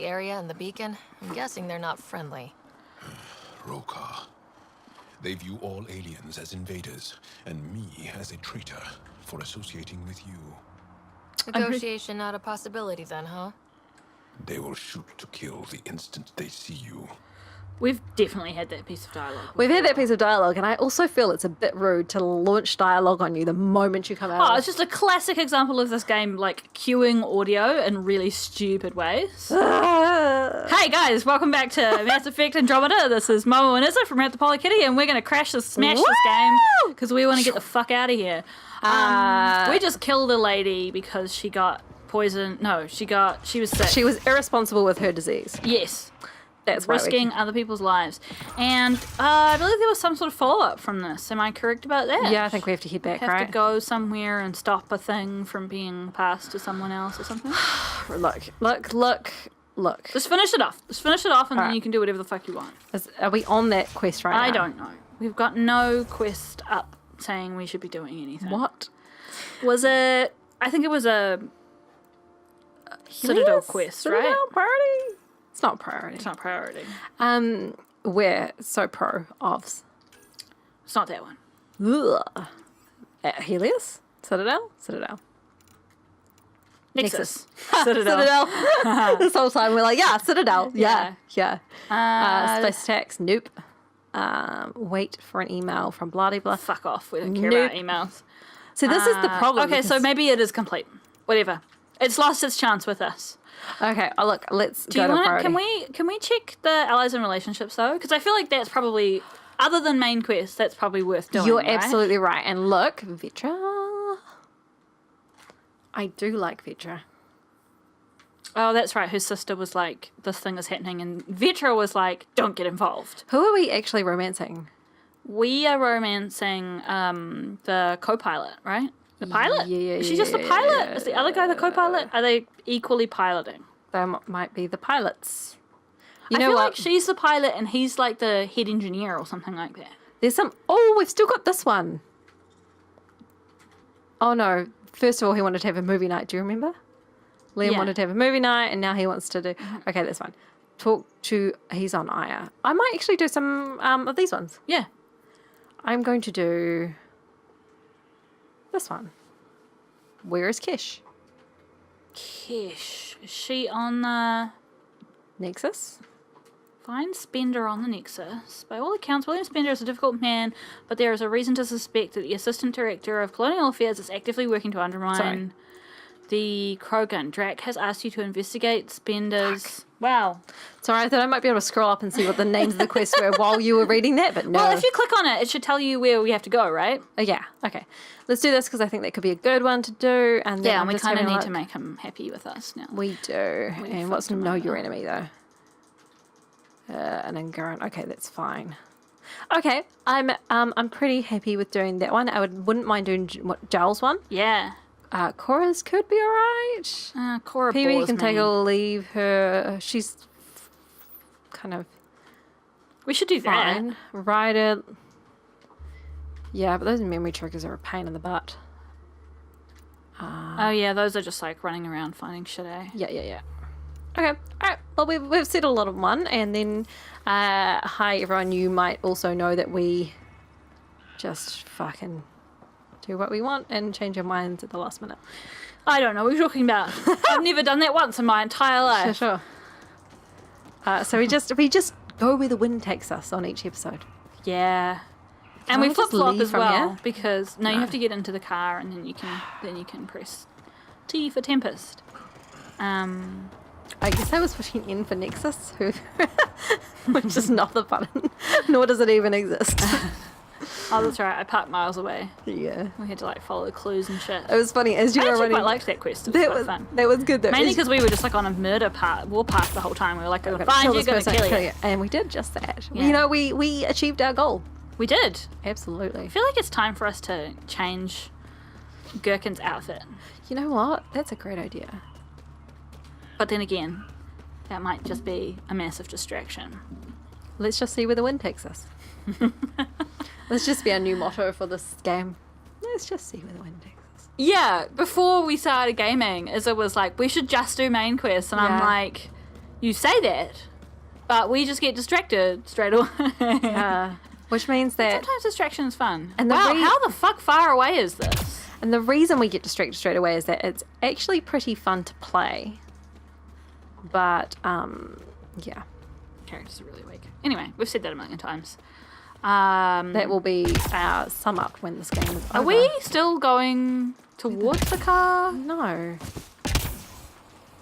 the area and the beacon. I'm guessing they're not friendly. Roka. They view all aliens as invaders, and me as a traitor for associating with you. Negotiation not a possibility then, huh? They will shoot to kill the instant they see you. We've definitely had that piece of dialogue. We've had that piece of dialogue, and I also feel it's a bit rude to launch dialogue on you the moment you come out. Oh, it's just a classic example of this game, like, queuing audio in really stupid ways. Hey guys, welcome back to Mass Effect Andromeda. This is Momo and Izza from Anthropolokitty, and we're going to smash this game because we want to get the fuck out of here. We just killed a lady because she got poisoned. No, she was sick. She was irresponsible with her disease. Yes. That's why risking other people's lives. And I believe there was some sort of follow-up from this. Am I correct about that? Yeah, I think we have to head back, right? Have to go somewhere and stop a thing from being passed to someone else or something? Look. Just finish it off. And then you can do whatever the fuck you want. Are we on that quest right now? I don't know. We've got no quest up saying we should be doing anything. What? Was it... I think it was a Citadel quest, right? Citadel priority? It's not priority. It's not priority. We're so pro ofs. It's not that one. Ugh. Helios? Citadel? Nexus. Citadel. This whole time we're like, yeah, Citadel. Yeah. Space attacks. Nope. Wait for an email from blah blah. Fuck off. We don't care about emails. So this is the problem. Okay, so maybe it is complete. Whatever. It's lost its chance with us. Okay, look, let's go to priority. Can we check the allies and relationships though? Because I feel like that's probably, other than main quest, that's probably worth doing. You're right? absolutely right. And look, Vetra. I do like Vetra. Oh, that's right. Her sister was like, this thing is happening, and Vetra was like, don't get involved. Who are we actually romancing? We are romancing the co-pilot, right? The pilot? Yeah. Is she just the pilot? Is the other guy the co-pilot? Are they equally piloting? They might be the pilots. I feel like she's the pilot and he's like the head engineer or something like that. There's some... Oh, we've still got this one. Oh, no. First of all, he wanted to have a movie night. Do you remember? Liam wanted to have a movie night and now he wants to do... Okay, that's fine. Talk to... He's on Aya. I might actually do some of these ones. Yeah. I'm going to do... this one. Where is Kish? Kish. Is she on the... Nexus? Find Spender on the Nexus. By all accounts, William Spender is a difficult man, but there is a reason to suspect that the Assistant Director of Colonial Affairs is actively working to undermine the Krogan. Drac has asked you to investigate Spender's... Fuck. Wow. Sorry, I thought I might be able to scroll up and see what the names of the quests were while you were reading that, but no. Well, if you click on it, it should tell you where we have to go, right? Oh, yeah. Okay. Let's do this because I think that could be a good one to do. And then and we kind of need to make him happy with us now. We do. And what's Know Your Enemy, though? And then Garen. Okay, that's fine. Okay, I'm pretty happy with doing that one. Wouldn't mind doing Giles one. Yeah. Cora's could be alright. Cora Phoebe bores can me. take or leave her. She's kind of We should do fine. that. Ryder. Yeah, but those memory triggers are a pain in the butt. Oh yeah, those are just like running around finding shit, eh? Yeah. Okay, alright. Well, we've said a lot of one, and then, hi everyone, you might also know that we just fucking do what we want and change our minds at the last minute. I don't know what you're talking about. I've never done that once in my entire life. Sure. So we just go where the wind takes us on each episode. Yeah. And Can we I just flip-flop leave as from well, here? because you have to get into the car and then you can press T for Tempest. I guess I was pushing in for Nexus, which is not the button, nor does it even exist. Oh, that's right. I parked miles away. Yeah. We had to like follow clues and shit. It was funny as you I were actually running. quite liked that quest. It was quite fun. That was good though. Mainly because we were just like on a murder warpath the whole time. We were like, gonna find you, gonna kill you. And we did just that. Yeah. You know, we achieved our goal. We did. Absolutely. I feel like it's time for us to change Gherkin's outfit. You know what? That's a great idea. But then again, that might just be a massive distraction. Let's just see where the wind takes us. Let's just be our new motto for this game. Let's just see where the wind takes us. Yeah, before we started gaming, Izza was like, we should just do main quests. And I'm Yeah. like, You say that, but we just get distracted straight away. Which means that... Sometimes distraction is fun. And wow, how the fuck far away is this? And the reason we get distracted straight away is that it's actually pretty fun to play. But, yeah. Characters are really weak. Anyway, we've said that a million times. That will be our sum up when this game is over. Are we still going towards the car? No.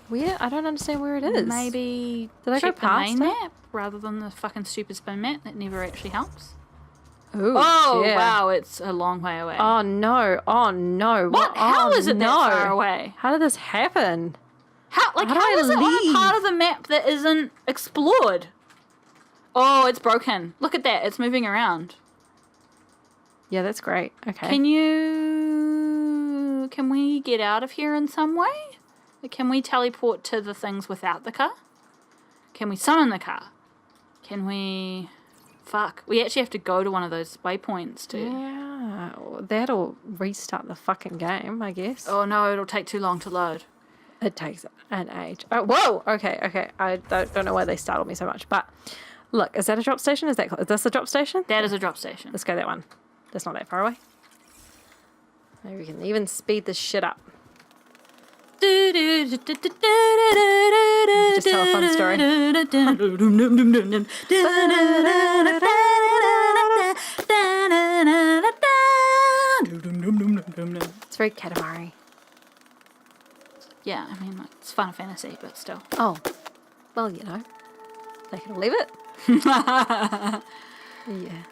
Where? I don't understand where it is. Maybe Did I go check the past main it? map rather than the fucking stupid spin map that never actually helps? Ooh, Oh, yeah. wow, it's a long way away. Oh, no. Oh, no. What? How Oh, is it no. that far away? How did this happen? How do is I it on a leave? part of the map that isn't explored? Oh, it's broken. Look at that. It's moving around. Yeah, that's great. Okay. Can we get out of here in some way? Like, can we teleport to the things without the car? Can we summon the car? Can we... Fuck. We actually have to go to one of those waypoints too. Yeah, that'll restart the fucking game, I guess. Oh no, it'll take too long to load. It takes an age. Oh, whoa! Okay. I don't know why they startled me so much. But look, is that a drop station? Is this a drop station? That is a drop station. Let's go that one. That's not that far away. Maybe we can even speed this shit up. Just tell a fun story. It's very Katamari. Yeah, I mean, like, it's Final Fantasy, but still. Oh, well, you know, take it or leave it. Yeah.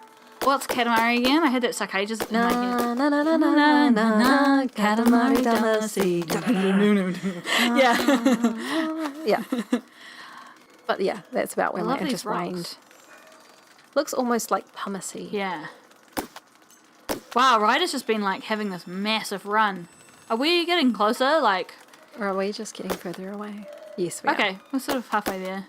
What's Katamari again? I had that stuck ages in my head. Na na na na na Katamari Damacy. Yeah. Yeah. But yeah, that's about when I love that these just waned. rocks. Looks almost like pumicey. Yeah. Wow, Ryder's just been like having this massive run. Are we getting closer? Like, Or are we just getting further away? Yes, we are. okay, we're sort of halfway there.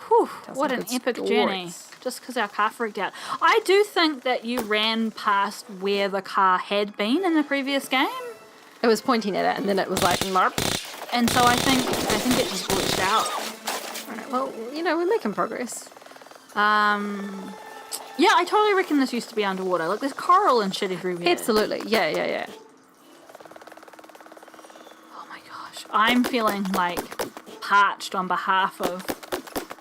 Whew, Tell what some an good epic stories. journey. Just because our car freaked out. I do think that you ran past where the car had been in the previous game. It was pointing at it and then it was like, larp. And so I think it just glitched out. Alright, well, you know, we're making progress. Yeah, I totally reckon this used to be underwater. Like, there's coral and shit everywhere. Absolutely. Yeah. Oh my gosh. I'm feeling, like, parched on behalf of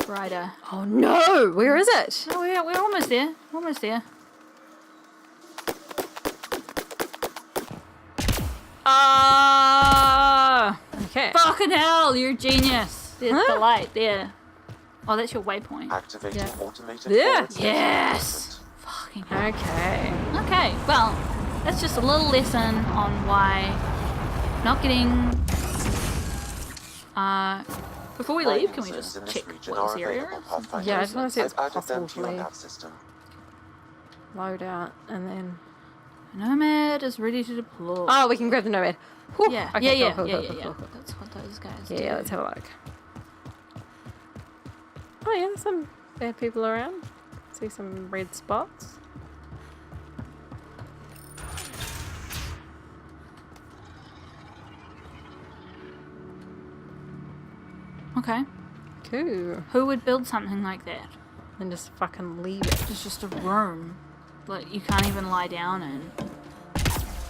Ryder. Oh no! Where is it? Oh, yeah, we're almost there. Almost there. Ah! Okay. Fucking hell, you're a genius. There's the light there. Oh, that's your waypoint. Activating Yeah. automated Yeah. forward station Yes! equipment. Fucking hell. Okay. Okay, well, that's just a little lesson on why not getting... before we leave, can we Zones just in this check region what this are area available, is? Pathfinder. Yeah, I just want to see if it's I've added possible them to to your leave. nav system. Load out and then... Nomad is ready to deploy. Oh, we can grab the nomad. Whew. Yeah, Okay, yeah. cool. That's what those guys Yeah, do. let's have a look. Oh yeah, there's some bad people around. See some red spots. Okay. Cool. Who would build something like that? And just fucking leave it. It's just a room. Like, you can't even lie down in.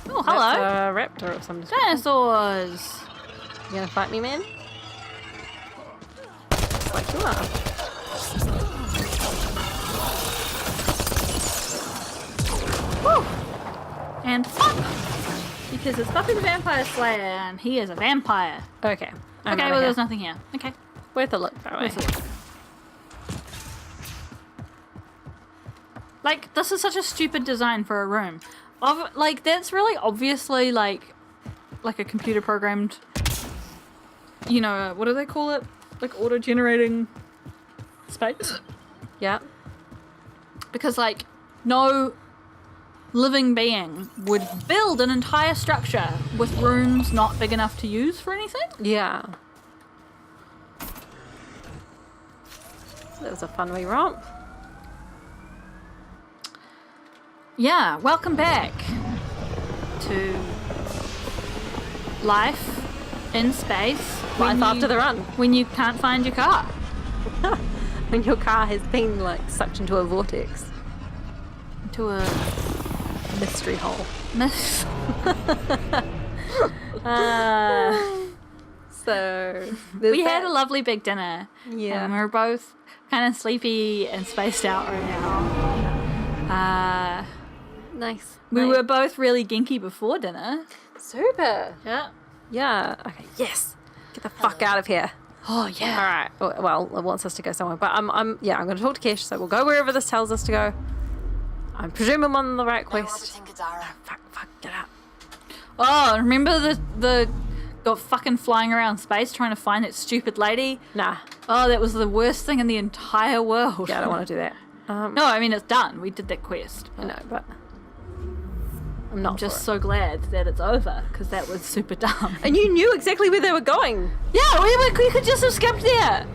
Oh, That's hello. a raptor of some description. Dinosaurs. You gonna fight me, man? Looks like you are. Woo! And fuck! Because it's Buffy the Vampire Slayer, and he is a vampire. Okay. Okay, well, there's nothing here. Okay. Worth a look, by the way. Worth a look. Like, this is such a stupid design for a room. Like, that's really obviously, like a computer-programmed, you know, what do they call it? Like, auto-generating space? Yeah. Because, like, no living being would build an entire structure with rooms not big enough to use for anything. Yeah. That was a fun wee romp. Yeah, welcome back to life in space. Life after the run. When you can't find your car. when your car has been like sucked into a vortex, To a mystery hole. miss. So We had a lovely big dinner. Yeah. And we were both kind of sleepy and spaced out right now. nice. We nice. were both really ginky before dinner. super. Yeah. Yeah. Okay. Yes. Get the fuck out of here. Oh yeah. All right. Well, it wants us to go somewhere, but I'm going to talk to Kesh. So we'll go wherever this tells us to go. I presume I'm on the right quest. Fuck, get out. Oh, remember the got fucking flying around space trying to find that stupid lady? Nah. Oh, that was the worst thing in the entire world. Yeah, I don't want to do that. No, I mean it's done. We did that quest. I know, but I'm not Just for so glad that it's over because that was super dumb. it. And you knew exactly where they were going. Yeah, we could just have skipped there.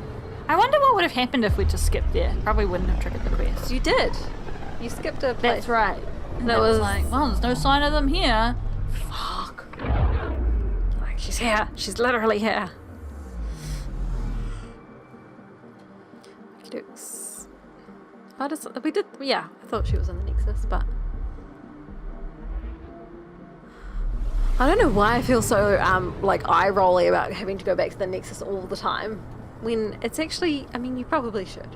I wonder what would have happened if we just skipped there. Probably wouldn't have triggered the quest. You did. You skipped a place. That's right. And That it was was- like, well, there's no sign of them here. Fuck. Like, she's here. She's literally here. Okey-dokes. How does we did? Yeah, I thought she was in the Nexus, but I don't know why I feel so like eye rolly about having to go back to the Nexus all the time when it's actually. I mean, you probably should.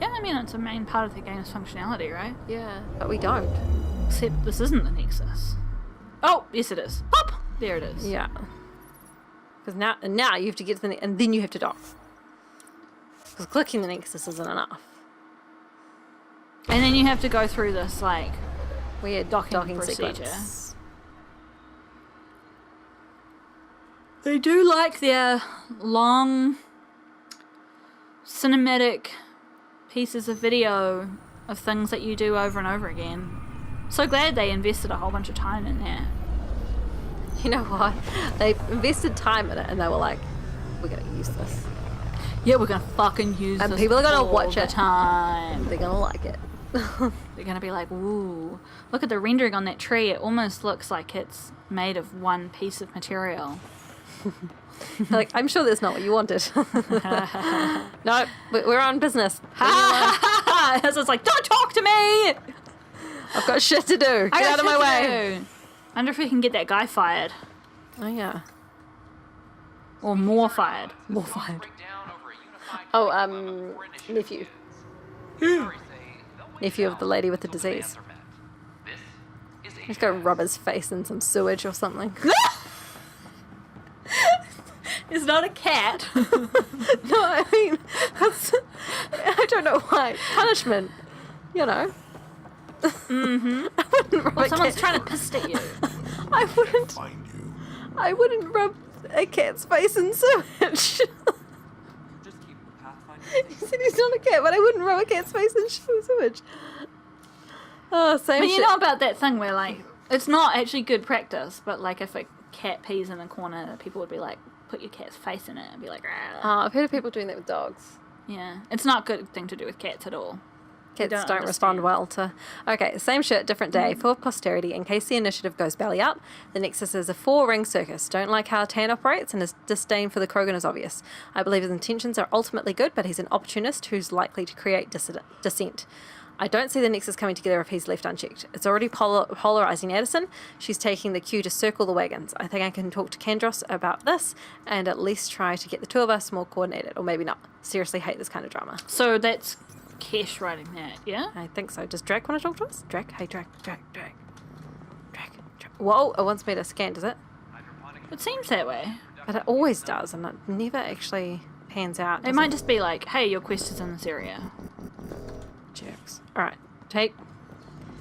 Yeah, I mean, it's a main part of the game's functionality, right? Yeah, but we don't. Except this isn't the Nexus. Oh, yes it is. Pop! There it is. Yeah. Because now you have to get to the and then you have to dock. Because clicking the Nexus isn't enough. And then you have to go through this, like, Weird docking procedure. sequence. they do like their long cinematic pieces of video of things that you do over and over again. So glad they invested a whole bunch of time in that. You know what? They invested time in it and they were like, we're going to use this. Yeah, we're gonna fucking use And this people are gonna all watch the it. time. They're going to like it. They're gonna be like, ooh, look at the rendering on that tree. It almost looks like it's made of one piece of material. Like, I'm sure that's not what you wanted. No, we're on business. It's just like, don't talk to me! I've got shit to do. Get out of my way. I wonder if we can get that guy fired. Oh, yeah. Or more fired. More fired. Oh, nephew. Nephew of the lady with the disease. He's going to rub his face in some sewage or something. It's not a cat. No, I mean, I don't know why. Punishment, you know. Mm-hmm. I wouldn't rub Well, a someone's cat. trying to piss at you. Find you. I wouldn't rub a cat's face in sewage. Just keep the pathfinder. He said he's not a cat, but I wouldn't rub a cat's face in sewage. Oh, same But shit. you know about that thing where, like, it's not actually good practice, but, like, if a cat pees in a corner, people would be like, put your cat's face in it and be like, "Rah." I've heard of people doing that with dogs. Yeah. It's not a good thing to do with cats at all. Cats don't don't respond understand. well to... Okay, same shit, different day. For posterity, in case the initiative goes belly up, the Nexus is a 4-ring circus. Don't like how Tan operates, and his disdain for the Krogan is obvious. I believe his intentions are ultimately good, but he's an opportunist who's likely to create dissent. I don't see the Nexus coming together if he's left unchecked. It's already polarizing Addison. She's taking the cue to circle the wagons. I think I can talk to Kandros about this and at least try to get the two of us more coordinated, or maybe not. Seriously hate this kind of drama. So that's Kesh writing that, yeah? I think so. Does Drac want to talk to us? Drac? Hey, Drac. Whoa, it wants me to scan, does it? It seems that way. But it always does, and it never actually pans out. It might just be like, hey, your quest is in this area. Jerks. Alright, take.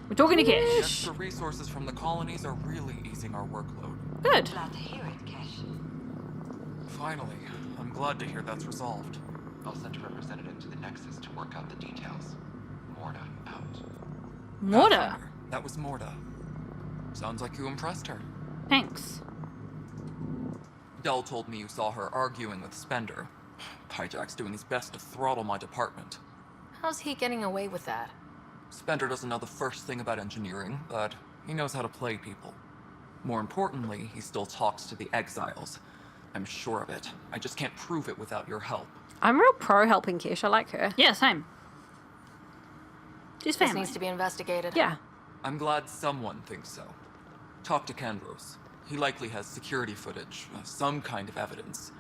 We're talking to Kesh. Extra resources from the colonies are really easing our workload. Good. Glad to hear it, Kesh. Finally, I'm glad to hear that's resolved. I'll send a representative to the Nexus to work out the details. Morda out. Mortar. Pathfinder, that was Morda. Sounds like you impressed her. Thanks. Dell told me you saw her arguing with Spender. Pyjack's doing his best to throttle my department. How's he getting away with that? Spender doesn't know the first thing about engineering, but he knows how to play people. More importantly, he still talks to the exiles. I'm sure of it. I just can't prove it without your help. I'm real pro helping Kesh. I like her. Yeah, same. She's This family. needs to be investigated. Yeah. I'm glad someone thinks so. Talk to Kandros. He likely has security footage, some kind of evidence.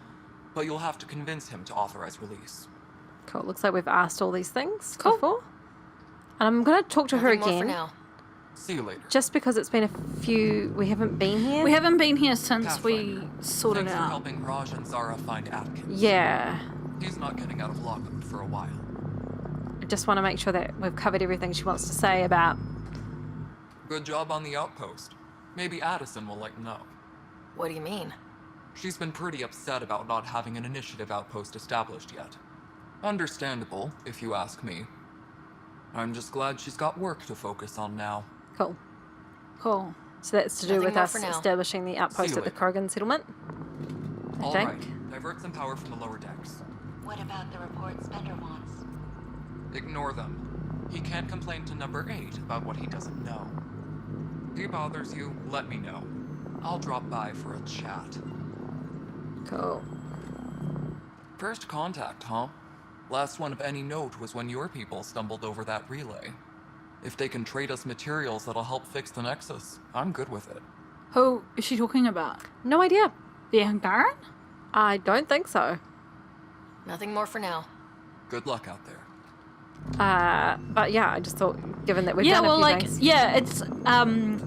But you'll have to convince him to authorize release. Cool. Looks like we've asked all these things Cool. before. And I'm going to talk to her Nothing more for again. now. See you later. Just because it's been a few... We haven't been here. We haven't been here since Pathfinder. we sorted Thanks for out. helping Raj and Zara find Atkins. Yeah. He's not getting out of lockup for a while. I just want to make sure that we've covered everything she wants to say about... Good job on the outpost. Maybe Addison will let you know. What do you mean? She's been pretty upset about not having an initiative outpost established yet. Understandable, if you ask me. I'm just glad she's got work to focus on now. Cool. Cool. So that's to do Nothing with more us for now. establishing the outpost you at the later. Krogan settlement. I All think. right, divert some power from the lower decks. What about the report Spender wants? Ignore them. He can't complain to number 8 about what he doesn't know. If he bothers you, let me know. I'll drop by for a chat. Cool. First contact, huh? Last one of any note was when your people stumbled over that relay. If they can trade us materials that'll help fix the Nexus, I'm good with it. Who is she talking about? No idea. The Angaran? I don't think so. Nothing more for now. Good luck out there. But yeah, I just thought, given that we've Yeah, done well, a few like, things... yeah, it's,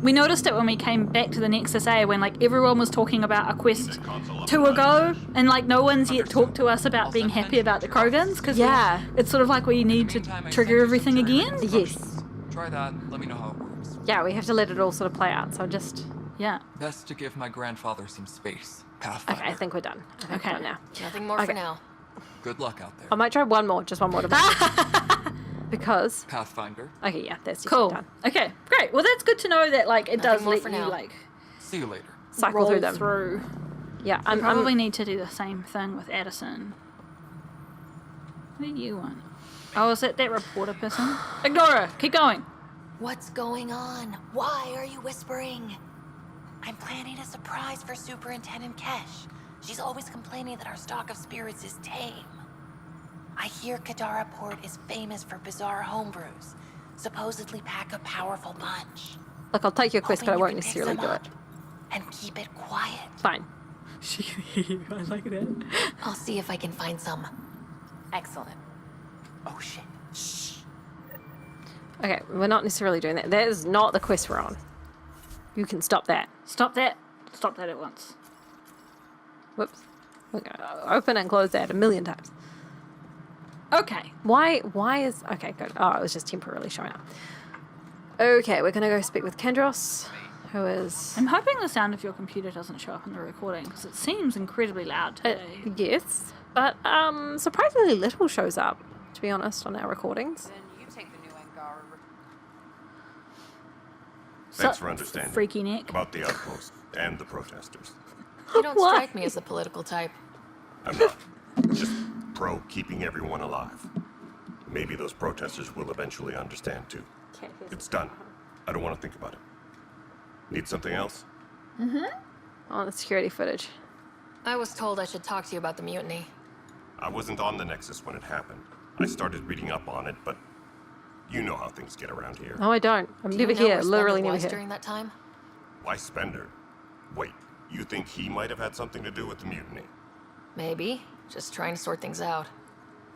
we noticed it when we came back to the Nexus A when, like, everyone was talking about a quest 2 ago, and, like, no one's yet talked to us about being happy about the Krogans, because Yeah. it's sort of like we need to Meantime, I sent trigger you some everything trigger again. instructions. Try that, let me know how it works. Yeah, we have to let it all sort of play out, so just... Yeah. Best to give my grandfather some space, Pathfinder. Okay, I think we're done. I think Okay. we're done now. Nothing more for Okay. now. Good luck out there. I might try one more, just one more to because... Pathfinder. Okay, yeah, that's Cool. done. Okay, great. Well, that's good to know that, like, it Nothing does more let for you, now. like, See you later. Cycle roll through them. through. Yeah, I I'm probably need to do the same thing with Addison. What do you want? Oh, is that reporter person? Ignore her. Keep going. What's going on? Why are you whispering? I'm planning a surprise for Superintendent Kesh. She's always complaining that our stock of spirits is tame. I hear Kadara Port is famous for bizarre homebrews. Supposedly pack a powerful punch. Look, I'll take your quest, but I Hoping you won't can pick necessarily some do up it. And keep it quiet. Fine. She can hear you. I like that. I'll see if I can find some. Excellent. Oh shit. Shh. Okay, we're not necessarily doing that. That is not the quest we're on. You can stop that. Stop that. Stop that at once. Whoops. We're gonna open and close that a million times. Okay. Why is... Okay, good. Oh, it was just temporarily showing up. Okay, we're going to go speak with Kandros, who is... I'm hoping the sound of your computer doesn't show up in the recording because it seems incredibly loud today. yes, but surprisingly little shows up, to be honest, on our recordings. Thanks for understanding. Freaky neck. About the outpost and the protesters. You don't Why? strike me as the political type. I'm not. Just pro keeping everyone alive. Maybe those protesters will eventually understand too. It's done. I don't want to think about it. Need something else? On the security footage. I was told I should talk to you about the mutiny. I wasn't on the Nexus when it happened. I started reading up on it, but you know how things get around here. No, I don't. I'm Do never you know here. where Literally Spender never was here. during that time? Why Spender? Wait, you think he might have had something to do with the mutiny? Maybe. Just trying to sort things out.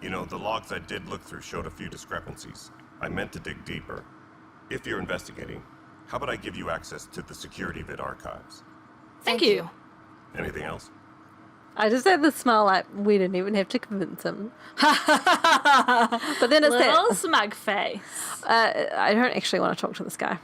You know, the logs I did look through showed a few discrepancies. I meant to dig deeper. If you're investigating, how about I give you access to the security vid archives? Thank you. Anything else? I just had the smile like, we didn't even have to convince him. But then it's Little that... smug face. I don't actually want to talk to this guy.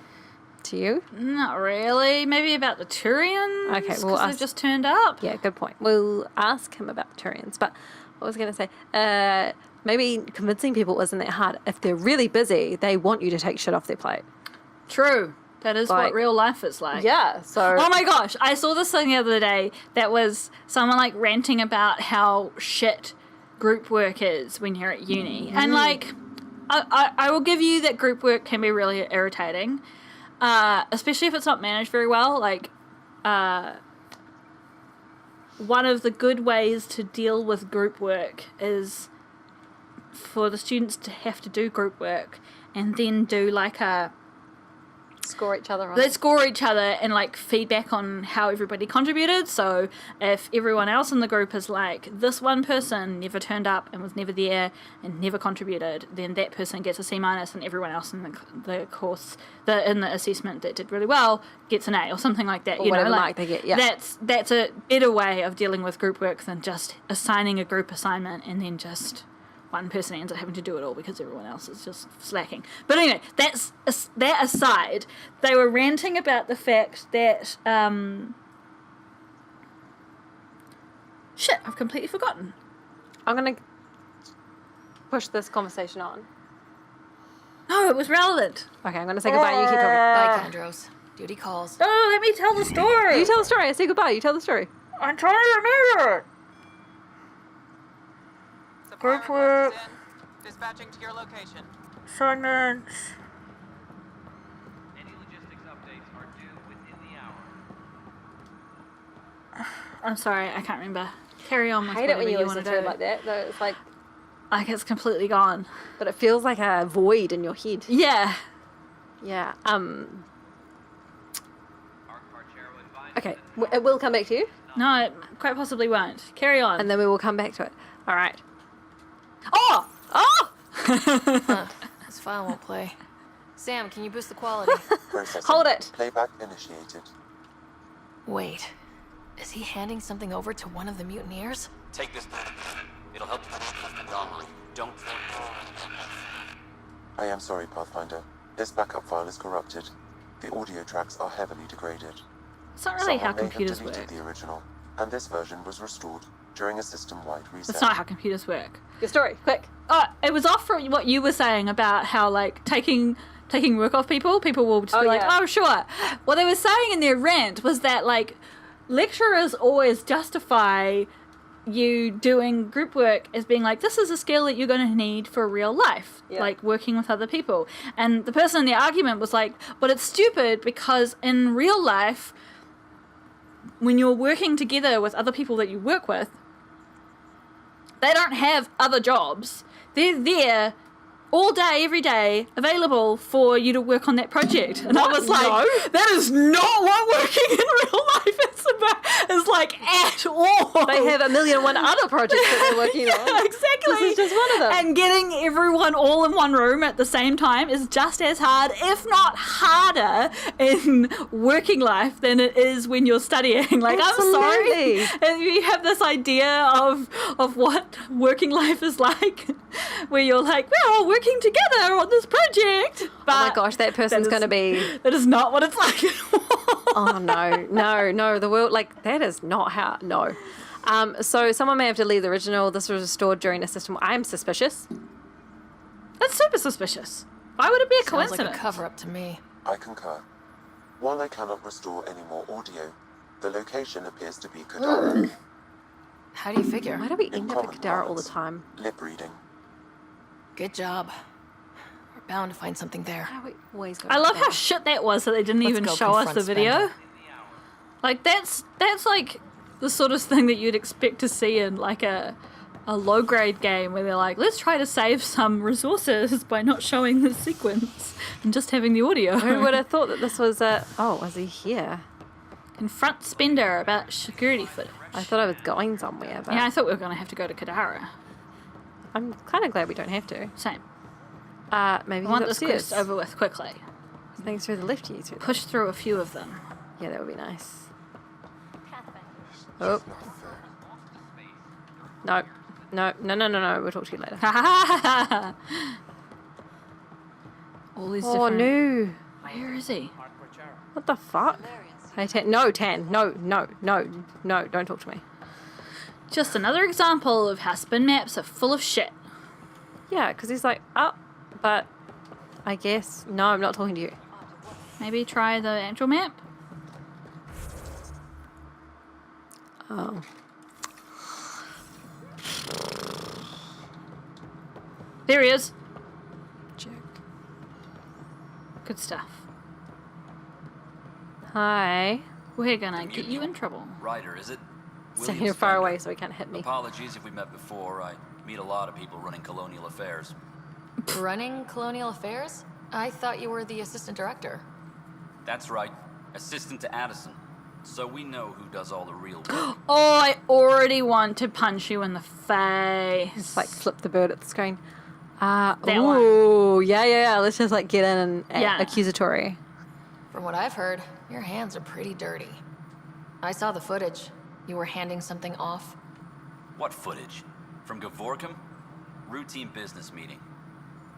To you? Not really. Maybe about the Turians. Okay, well, because us- they've just turned up. Yeah, good point. We'll ask him about the Turians. But what was I going to say? Maybe convincing people isn't that hard. If they're really busy, they want you to take shit off their plate. True. That is Like- what real life is like. Yeah, so... Oh my gosh, I saw this thing the other day that was someone like ranting about how shit group work is when you're at uni. And like, I will give you that group work can be really irritating, especially if it's not managed very well. Like, one of the good ways to deal with group work is for the students to have to do group work and then do like a Score each other on. they score each other and like feedback on how everybody contributed. So if everyone else in the group is like, this one person never turned up and was never there and never contributed, then that person gets a C-, and everyone else in the course, in the assessment that did really well gets an A or something like that. Or you know, whatever like mark they get, yeah. That's a better way of dealing with group work than just assigning a group assignment and then just one person ends up having to do it all because everyone else is just slacking. But anyway, that aside, they were ranting about the fact that shit, I've completely forgotten. I'm gonna push this conversation on. No, it was relevant. Okay, I'm gonna say goodbye. You keep talking. Bye, Kandros. Duty calls. Oh, let me tell the story. You tell the story. I say goodbye. You tell the story. I'm trying to remember it. Group work. Dispatching to your location. Assignments. Any logistics updates are due within the hour. I'm sorry, I can't remember. Carry on with I hate it when whatever you want listen to to do. it like that. Though it's like, It's completely gone. but it feels like a void in your head. Yeah. Yeah. Archero advised Okay. It will come back to you, No, it quite possibly won't. Carry on. and then we will come back to it. All right. Oh! This file won't play. Sam, can you boost the quality? Processing. Hold it. Playback initiated. Wait. Is he handing something over to one of the mutineers? Take this. It'll help you. Don't. I am sorry, Pathfinder. This backup file is corrupted. The audio tracks are heavily degraded. It's not really how Someone may have computers deleted work. the original, and this version was restored during a system-wide reset. That's not how computers work. Your story, quick. Oh, it was off from what you were saying about how, like, taking work off people will just be like, yeah. oh, sure. What they were saying in their rant was that, like, lecturers always justify you doing group work as being like, this is a skill that you're going to need for real life, Yeah. like working with other people. And the person in the argument was like, but it's stupid because in real life, when you're working together with other people that you work with, they don't have other jobs. They're there all day, every day, available for you to work on that project. And I was like, No. that is not what working in real life is like at all. They have 1,000,001 other projects that they're working on. Yeah, exactly. This is just one of them. And getting everyone all in one room at the same time is just as hard, if not harder, in working life than it is when you're studying. Like, Absolutely. I'm sorry. If you have this idea of what working life is like, where you're like, we're all working together on this project. But Oh my gosh, that person's going to be... That is not what it's like at all. Oh, no. The world, like, that is not how... No. So someone may have to leave the original. This was restored during a system... I'm suspicious. That's super suspicious. Why would it be a Sounds like coincidence? a cover-up to me. I concur. While I cannot restore any more audio, the location appears to be Kadara. How do you figure? Why do we In end up at common Kadara all the parlance, time? Lip reading. Good job. We're bound to find something there. Why do we always go I to love how Kadara? shit that was that they didn't Let's even go show us confront the video. Spender. Like, that's like the sort of thing that you'd expect to see in like a low grade game where they're like, let's try to save some resources by not showing the sequence and just having the audio. Who would have thought that this was a... Oh, was he here? Confront Spender about security footage. I thought I was going somewhere, but Yeah, I thought we were going to have to go to Kadara. I'm kind of glad we don't have to. Same. Maybe I want he's this upstairs. quest over with quickly. Things through the left, you through the... Push through a few of them. Yeah, that would be nice. Oh. No. We'll talk to you later. All these Oh, different... no. Where is he? What the fuck? Hey, Tan. No, Tan. No. Don't talk to me. Just another example of how spin maps are full of shit. Yeah, because he's like, oh, but I guess... No, I'm not talking to you. Maybe try the actual map? Oh. There he is. Jerk. Good stuff. Hi. We're gonna get you in trouble. Ryder, is it? Standing far away so he can't hit me. Apologies if we met before. I meet a lot of people running colonial affairs. Running colonial affairs? I thought you were the assistant director. That's right. Assistant to Addison. So we know who does all the real work. Oh, I already want to punch you in the face. Just like flip the bird at the screen. That ooh, yeah. Let's just like get in and accusatory. From what I've heard, your hands are pretty dirty. I saw the footage. You were handing something off. What footage? From Gavorkum? Routine business meeting.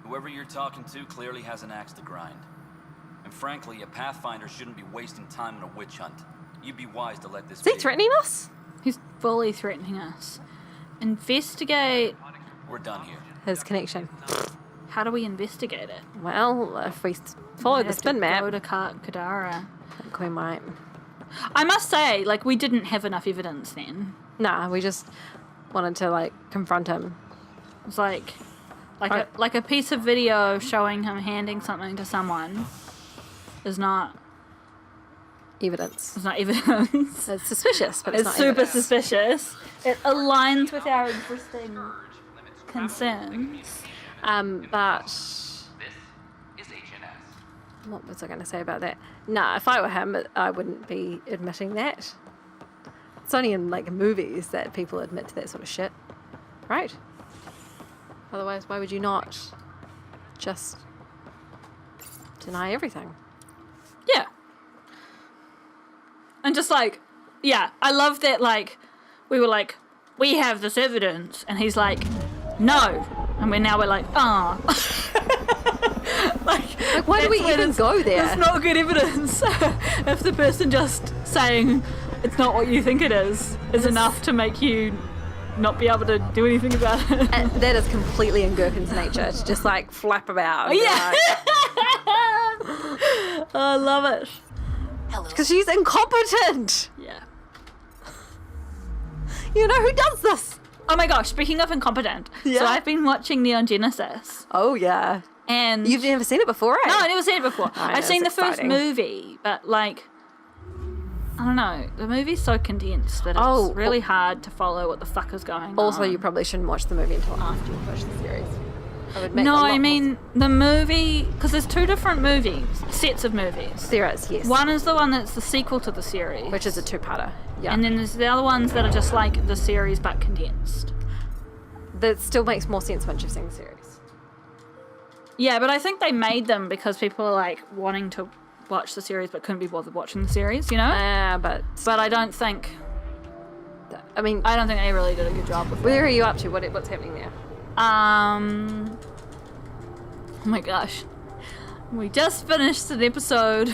Whoever you're talking to clearly has an axe to grind. And frankly, a Pathfinder shouldn't be wasting time on a witch hunt. You'd be wise to let this Is he be. threatening us? He's fully threatening us. Investigate. We're done here. His connection. How do we investigate it? Well, if we follow the spin map, Go to Kadara. I think we might. I must say, like, we didn't have enough evidence then. Nah, we just wanted to like confront him. It was like a piece of video showing him handing something to someone is not Evidence. It's not evidence. It's suspicious, but it's not super evidence. suspicious. It aligns with our existing concerns. But what was I going to say about that? Nah, if I were him, I wouldn't be admitting that. It's only in like movies that people admit to that sort of shit, right? Otherwise, why would you not just deny everything? Yeah. And just like, yeah, I love that, like, we were like, we have this evidence. And he's like, no. And we're like, ah. like, why do we even go there? It's not good evidence. If the person just saying it's not what you think it is enough to make you not be able to do anything about it. And that is completely in Gherkin's nature to just like flap about. Yeah. I love it. Because she's incompetent. Yeah. You know who does this? Oh my gosh, speaking of incompetent. Yeah. So I've been watching Neon Genesis. Oh, yeah. And You've never seen it before, right? No, I've never seen it before. I know, I've seen the it's first exciting. movie, but like, I don't know. The movie's so condensed that it's really hard to follow what the fuck is going on. Also, you probably shouldn't watch the movie until after you watch the series. I would make No, a lot I more mean, the movie, because there's two different movies, sets of movies. There is, yes. One is the one that's the sequel to the series. Which is a two-parter. Yeah. And then there's the other ones that are just like the series but condensed. That still makes more sense once you've seen the series. Yeah, but I think they made them because people are like wanting to watch the series but couldn't be bothered watching the series, you know? But I don't think... I mean... I don't think they really did a good job with it. Where are you up to? What's happening there? Oh my gosh. We just finished an episode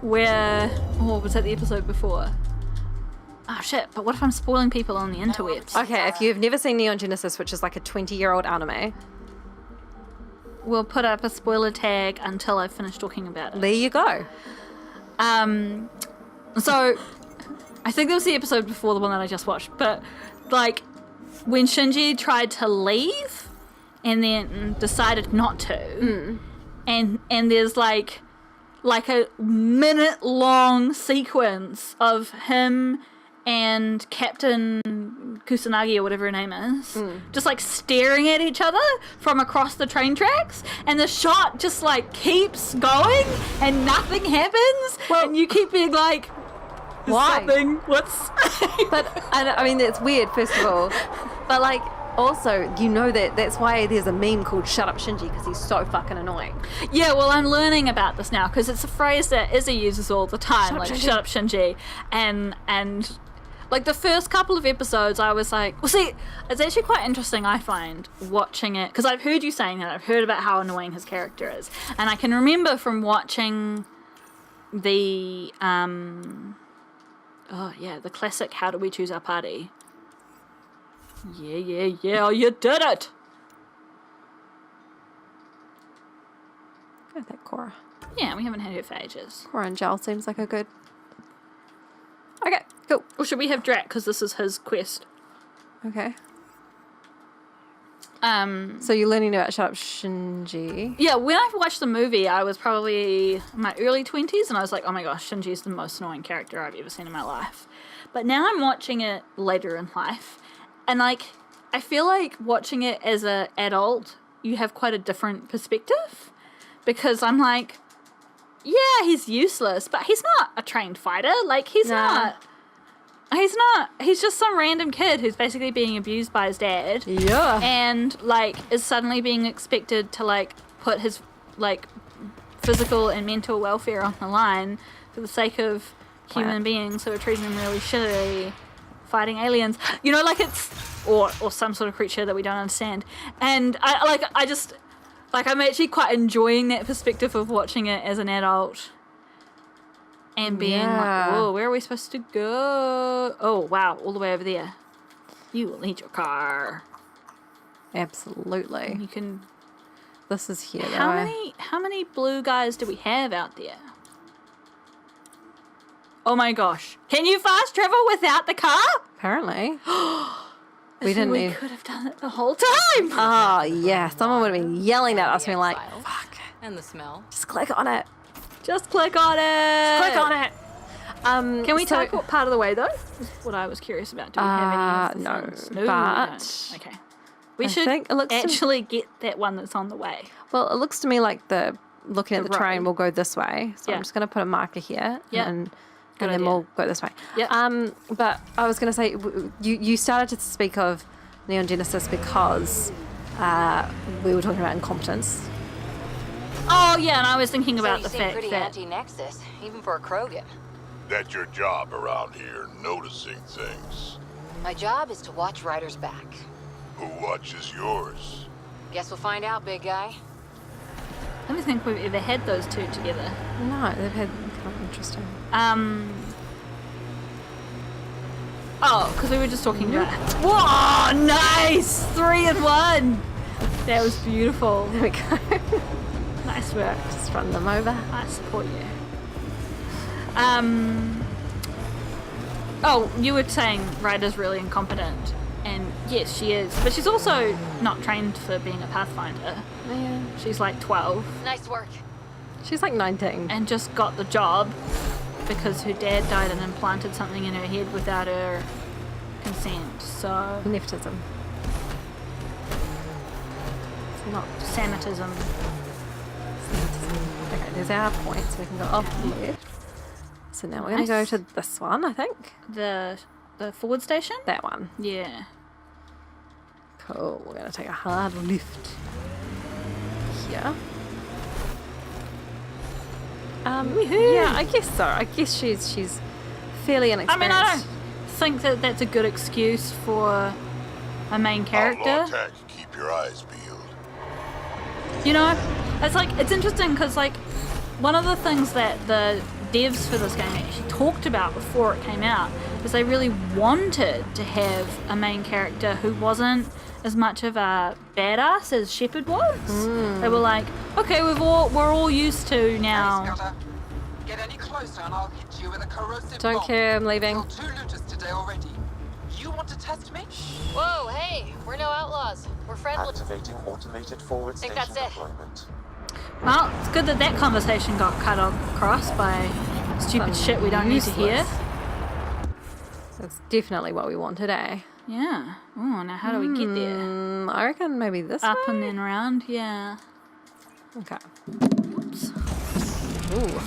where... Oh, was that the episode before? Oh shit, but what if I'm spoiling people on the interwebs? Okay, if you've never seen Neon Genesis, which is like a 20-year-old anime... We'll put up a spoiler tag until I finish talking about it. There you go. So, I think that was the episode before the one that I just watched, but like when Shinji tried to leave and then decided not to, and there's like a minute-long sequence of him and Captain Kusanagi or whatever her name is, just like staring at each other from across the train tracks, and the shot just like keeps going and nothing happens, and you keep being like, why? Something. What's? But I mean, it's weird, first of all. But like, also, you know that's why there's a meme called "Shut Up, Shinji" because he's so fucking annoying. Yeah, well, I'm learning about this now because it's a phrase that Izzy uses all the time, Shut up, like Shinji. "Shut up, Shinji," and like the first couple of episodes, I was like, well, see, it's actually quite interesting. I find watching it because I've heard you saying that. I've heard about how annoying his character is, and I can remember from watching the the classic "How Do We Choose Our Party." Yeah, you did it. I think Cora. Yeah, we haven't had her for ages. Cora and Joel seems like a good... Okay, cool. Or should we have Drac because this is his quest? Okay. So you're learning about Shut Up, Shinji. Yeah, when I watched the movie, I was probably in my early 20s, and I was like, oh my gosh, Shinji is the most annoying character I've ever seen in my life. But now I'm watching it later in life, and like I feel like watching it as an adult, you have quite a different perspective, because I'm like, yeah, he's useless, but he's not a trained fighter. Like he's not. He's just some random kid who's basically being abused by his dad. Yeah. And like is suddenly being expected to like put his like physical and mental welfare on the line for the sake of human beings who are treating him really shitty, fighting aliens. You know, like it's or some sort of creature that we don't understand. And I'm actually quite enjoying that perspective of watching it as an adult. And being like, whoa, where are we supposed to go? Oh, wow, all the way over there. You will need your car. Absolutely. And you can... This is here, How many blue guys do we have out there? Oh my gosh. Can you fast travel without the car? Apparently. We could have done it the whole time. Oh, yeah. Someone would have been yelling at us, being like, fuck. And the smell. Just click on it. Just click on it. Click on it. Can we teleport part of the way, though? Is what I was curious about. Do we have any no, things? but we don't. Okay. We should actually get that one that's on the way. Well, it looks to me like looking at the terrain will go this way. So I'm just going to put a marker here. Yeah. And then we'll go this way. Yeah. But I was going to say, you started to speak of Neon Genesis because we were talking about incompetence. Oh, yeah, and I was thinking about the seem fact pretty that... anti-Nexus, even for a Krogan. That's your job around here, noticing things. My job is to watch Ryder's back. Who watches yours? Guess we'll find out, big guy. I don't think we've ever had those two together. No, they've had kind of interesting. Oh, because we were just talking about... Whoa, nice! 3 in 1! That was beautiful. There we go. Nice work. Just run them over. I support you. Oh, you were saying Ryder's really incompetent. And yes, she is. But she's also not trained for being a Pathfinder. Yeah. She's like 12. Nice work. She's like 19. And just got the job because her dad died and implanted something in her head without her consent. So... Nepotism. It's not Samitism. Okay, there's our point, so we can go off the left. So now we're going to go to this one, I think. The forward station? That one. Yeah. Cool. We're going to take a hard left here. Yeah, I guess so. I guess she's fairly inexperienced. I mean, I don't think that that's a good excuse for a main character. Outlaw tech, keep your eyes peeled. You know, it's interesting because like one of the things that the devs for this game actually talked about before it came out is they really wanted to have a main character who wasn't as much of a badass as Shepard was. They were like, okay, we're all used to now. Hey, Scouter. Get any closer and I'll hit you with a corrosive Don't bomb. care, I'm leaving. Killed 2 looters today already. You want to test me? Whoa, hey, we're no outlaws. We're friendly. Activating automated forward Think station that's it. deployment. Well, it's good that that conversation got cut across by stupid shit we don't need to hear. That's definitely what we wanted, eh? Yeah. Oh, now how do we get there? I reckon maybe this Up way? and then around, yeah. Okay. Oops. Ooh.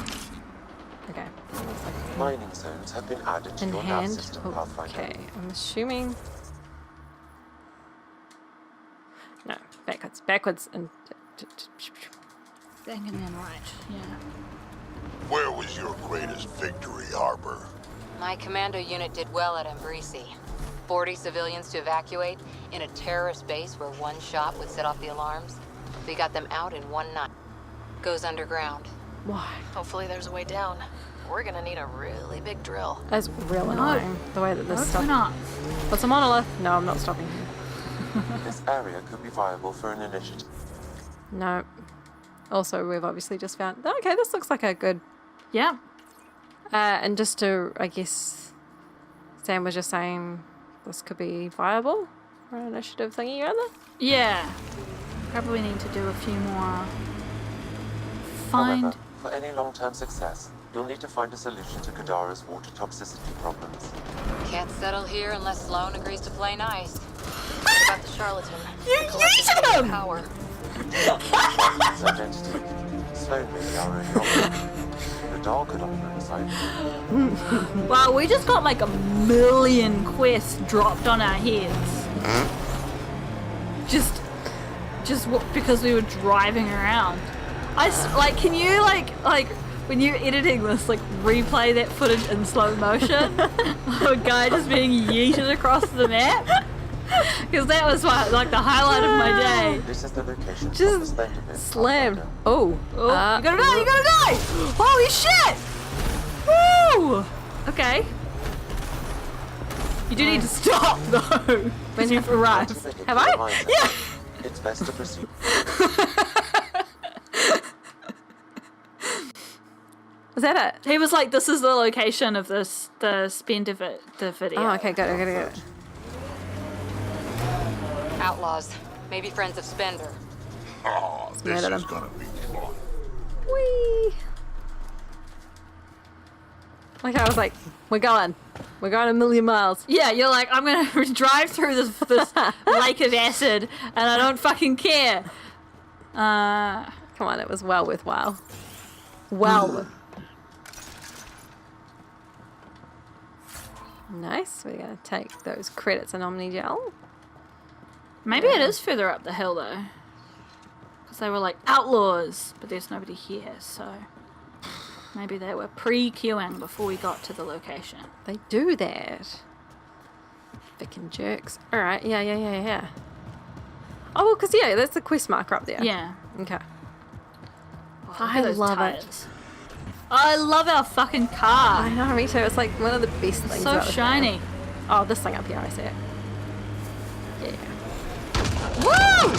Okay. Mining zones have been added to In your nav hand. system, Pathfinder. Okay, I'm assuming... No, backwards. Backwards and... Bang and then right, yeah. Where was your greatest victory, Harper? My commando unit did well at Embrisi. 40 civilians to evacuate in a terrorist base where one shot would set off the alarms. We got them out in 1 night. Goes underground. Why? Hopefully there's a way down. We're gonna need a really big drill. That's real annoying, the way that this stuff... not? What's a monolith? No, I'm not stopping here. This area could be viable for an initiative. No. Also, we've obviously just found... Okay, this looks like a good... Yeah. And just to, I guess... Sam was just saying this could be viable for an initiative thingy or other. Yeah. Probably need to do a few more. Find... However, for any long-term success, You'll need to find a solution to Kadara's water toxicity problems. Can't settle here unless Sloan agrees to play nice. What about the charlatan? You The collective yeeted him! power. His identity. Sloan may be our only option. Kadar could offer a side. Wow, we just got like 1,000,000 quests dropped on our heads. Just because we were driving around. Can you like when you're editing this, like replay that footage in slow motion of a guy just being yeeted across the map? Because that was like the highlight of my day. This is the location. Just slammed. Oh. You gotta die! You gotta die! Holy shit! Woo! Okay. You do need to stop though. When you've arrived. Have I? Yeah. It's best to proceed. Was that it? He was like, "This is the location of the spend of it, the video." Oh, okay, got it. Outlaws. Maybe friends of Spender. Oh, this Murder is them. gonna be fun. Whee! Like I was like, we're going 1,000,000 miles. Yeah, you're like, I'm gonna drive through this lake of acid, and I don't fucking care. Come on, it was well worthwhile. Well. Nice. We're gonna take those credits and Omnigel. Maybe it is further up the hill though, because they were like outlaws, but there's nobody here, so maybe they were pre-queuing before we got to the location. They do that. Frickin' jerks. All right. Yeah. Oh, well, because yeah, that's the quest marker up there. Yeah. Okay. Oh, I look at those love tires. it. I love our fucking I car. know, me too. It's like one of the best things. So about this shiny. game. Oh, this thing up here, I see it. Yeah. Woo!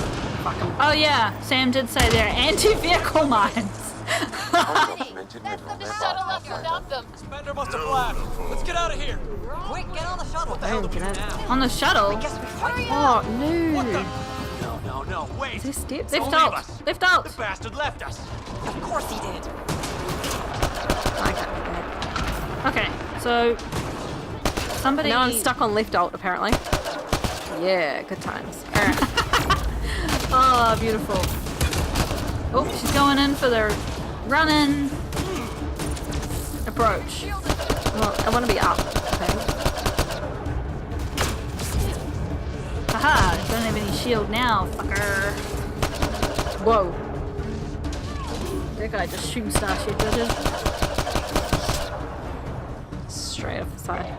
Oh yeah, Sam did say there are anti-vehicle mines. Undocumented mineral nearby. Spender must have left. Let's get out of here. Quick, get on the shuttle. What the hell do we do now? On the shuttle. Oh, no. No, wait. Is there steps? Lift Don't out. leave us. Lift out. The bastard left us. Of course he did. Okay, so somebody. Now I'm stuck on left alt, apparently. Yeah, good times. All right. Oh, beautiful. Oh, she's going in for the run-in approach. Well, I want to be up. Okay. Haha, don't have any shield now, fucker. Whoa. That guy just shooting starship, did it? Straight off the side.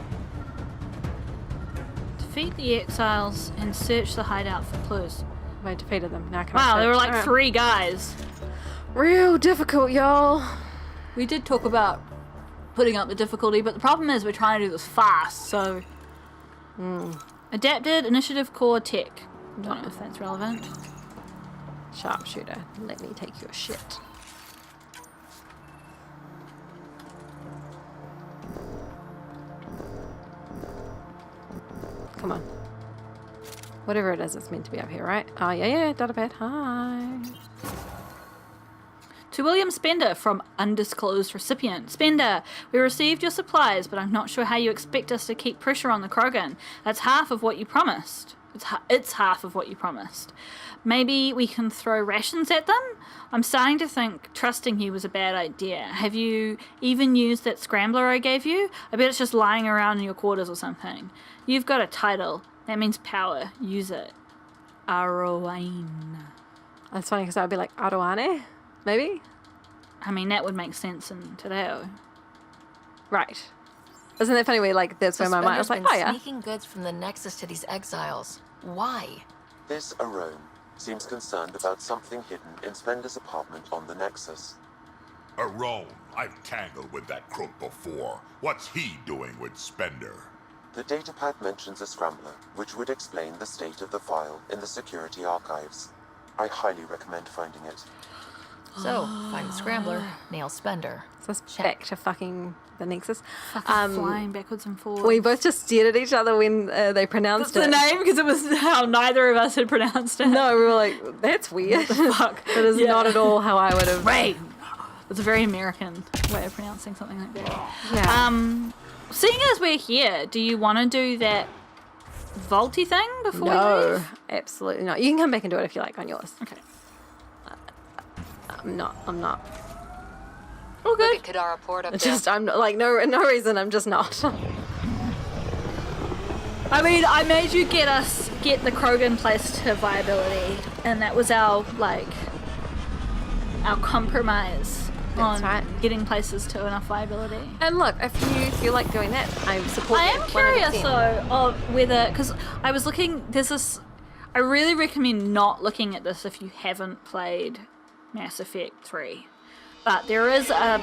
Defeat the exiles and search the hideout for clues. I defeated them. Now can I Wow, there were search? like Alright. 3 guys. Real difficult, y'all. We did talk about putting up the difficulty, but the problem is we're trying to do this fast, so... Adapted Initiative Core Tech. Don't know if that's relevant. Sharpshooter. Let me take your shit. Come on. Whatever it is, it's meant to be up here, right? Oh, yeah, Datapad. Hi. To William Spender from undisclosed recipient. Spender, we received your supplies, but I'm not sure how you expect us to keep pressure on the Krogan. That's half of what you promised. It's half of what you promised. Maybe we can throw rations at them? I'm starting to think trusting you was a bad idea. Have you even used that scrambler I gave you? I bet it's just lying around in your quarters or something. You've got a title. That means power. Use it. Aroane. That's funny because that would be like Aroane, maybe? I mean, that would make sense in Tadeo. Right. Isn't that funny where, like, that's where my mind was like, oh, yeah. Sneaking goods from the Nexus to these exiles. Why? This Arone seems concerned about something hidden in Spender's apartment on the Nexus. Arone, I've tangled with that crook before. What's he doing with Spender? The datapad mentions a scrambler, which would explain the state of the file in the security archives. I highly recommend finding it. So, find the scrambler, nail Spender. So it's back to fucking the Nexus. Flying backwards and forwards. We both just stared at each other when they pronounced That's it. the name because it was how neither of us had pronounced it. No, we were like, that's weird. Fuck. That is not at all how I would have. Right. It's a very American way of pronouncing something like that. Yeah. Seeing as we're here, do you want to do that vaulty thing before we leave? Absolutely not. You can come back and do it if you like on yours. Okay. I'm not. All good. Look at Kadara Port up Just, I'm not, like, no reason, I'm just not. I mean, I made you get the Krogan place to viability, and that was our compromise on getting places to enough viability. And look, if you feel like doing that, I support I you. am curious though of whether, because I was looking, I really recommend not looking at this if you haven't played Mass Effect 3. But there is a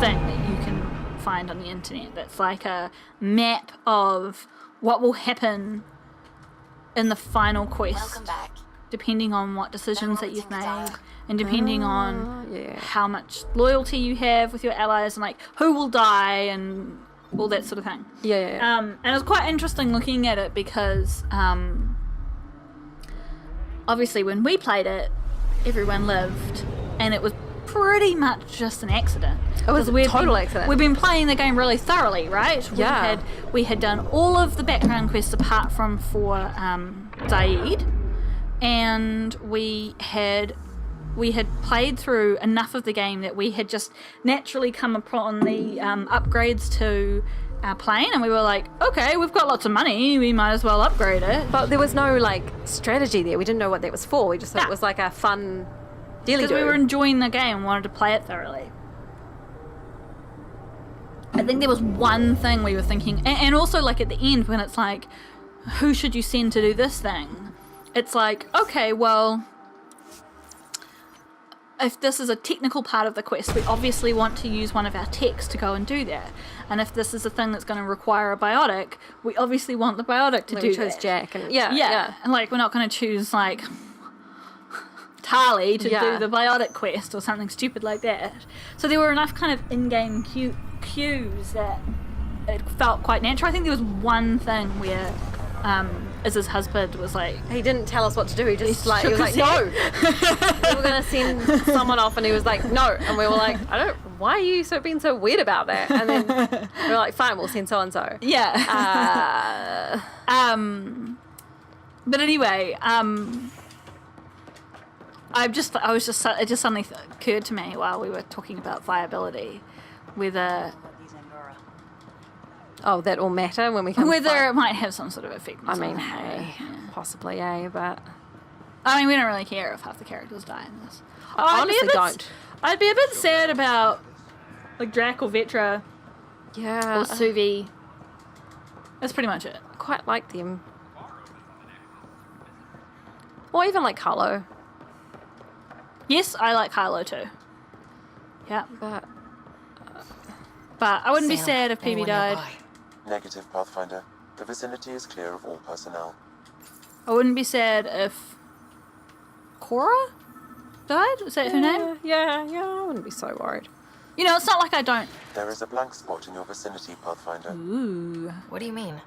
thing that you can find on the internet that's like a map of what will happen in the final quest. Welcome back. Depending on what decisions that you've made, and depending on how much loyalty you have with your allies, and like who will die and all that sort of thing. And it was quite interesting looking at it because obviously when we played it, everyone lived, and it was pretty much just an accident. It was a total accident. We've been playing the game really thoroughly, right? Yeah. We had done all of the background quests apart from for Zaid, and we had played through enough of the game that we had just naturally come upon the upgrades to our plane, and we were like, okay, we've got lots of money, we might as well upgrade it. But there was no strategy there. We didn't know what that was for. We just thought it was like a fun dealy-do. Because we were enjoying the game and wanted to play it thoroughly. I think there was one thing we were thinking, and also at the end when it's like, who should you send to do this thing? It's like, okay, well, if this is a technical part of the quest, we obviously want to use one of our techs to go and do that. And if this is a thing that's going to require a biotic, we obviously want the biotic to do that. Jack and And we're not going to choose Tali to do the biotic quest or something stupid like that. So there were enough kind of in-game cues that it felt quite natural. I think there was one thing where Iz's husband was like, he didn't tell us what to do. He just he was shook like, his no. head. We were gonna send someone off, and he was like, no. And we were like, why are you being so weird about that? And then we were like, fine, we'll send so and so. Yeah. But anyway, it just suddenly occurred to me while we were talking about viability, whether that will matter when we come. Whether it might have some sort of effect. I mean, hey, possibly, but I mean, we don't really care if half the characters die in this. I honestly don't. I'd be a bit sad about Drac or Vetra. Yeah. Or Suvi. That's pretty much it. I quite like them. Or even Harlow. Yes, I like Harlow too. Yeah. But I wouldn't be sad if PB died. Negative, Pathfinder. The vicinity is clear of all personnel. I wouldn't be sad if Cora died? Is that her name? Yeah, I wouldn't be so worried. It's not like I don't. There is a blank spot in your vicinity, Pathfinder. Ooh. What do you mean?